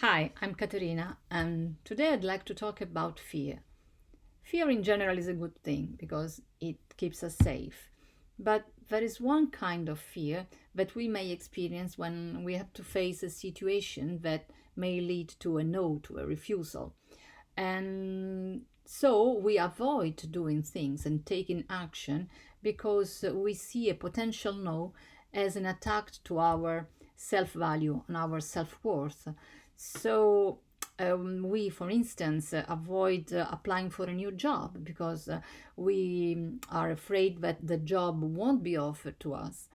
Hi, I'm Caterina, and today I'd like to talk about fear. Fear in general is a good thing because it keeps us safe. But there is one kind of fear that we may experience when we have to face a situation that may lead to a no, to a refusal. And so we avoid doing things and taking action because we see a potential no as an attack to our self value and our self worth. So we, for instance, avoid applying for a new job because we are afraid that the job won't be offered to us.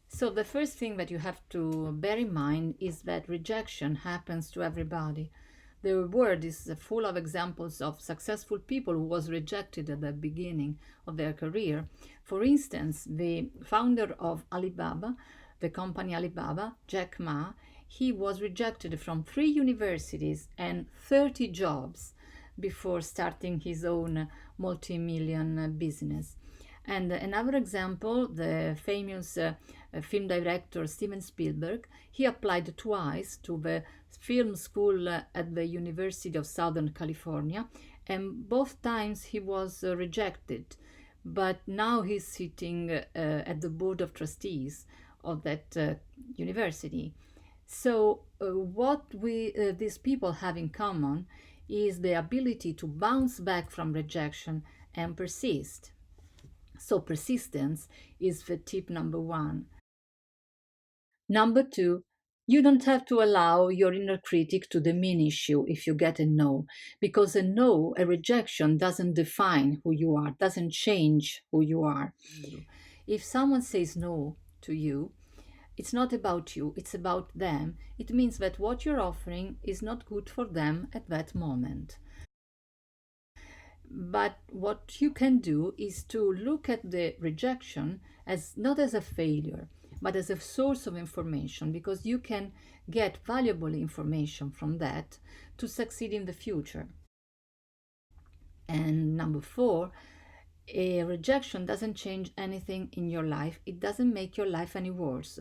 So, the first thing that you have to bear in mind is that rejection happens to everybody. The world is full of examples of successful people who was rejected at the beginning of their career. For instance, the founder of Alibaba, the company Alibaba, Jack Ma, he was rejected from 3 universities and 30 jobs before starting his own multi-million business. And another example, the famous film director Steven Spielberg, he applied twice to the film school at the University of Southern California, and both times he was rejected. But now he's sitting at the board of trustees of that university. So, what these people have in common is the ability to bounce back from rejection and persist. So, persistence is the tip number one. Number two, you don't have to allow your inner critic to diminish you if you get a no, because a no, a rejection, doesn't define who you are, doesn't change who you are. If someone says no to you, it's not about you, it's about them. It means that what you're offering is not good for them at that moment. But what you can do is to look at the rejection as not as a failure, but as a source of information because you can get valuable information from that to succeed in the future. And number four, a rejection doesn't change anything in your life. It doesn't make your life any worse.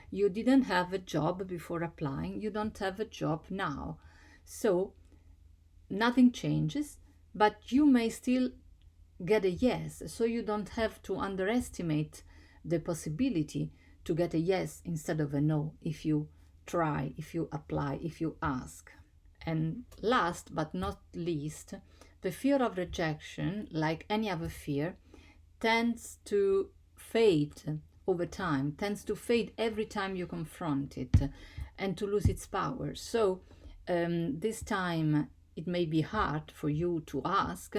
You didn't have a job before applying, you don't have a job now. So nothing changes, but you may still get a yes. So you don't have to underestimate the possibility to get a yes instead of a no if you try, if you apply, if you ask. And last but not least, the fear of rejection, like any other fear, tends to fade over time, tends to fade every time you confront it and to lose its power. So this time it may be hard for you to ask,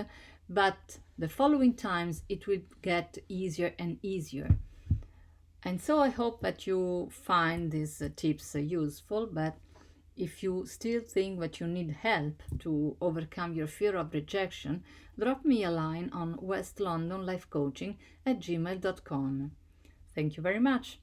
but the following times it will get easier and easier. And so I hope that you find these tips useful, but if you still think that you need help to overcome your fear of rejection, drop me a line on westlondonlifecoaching@gmail.com. Thank you very much.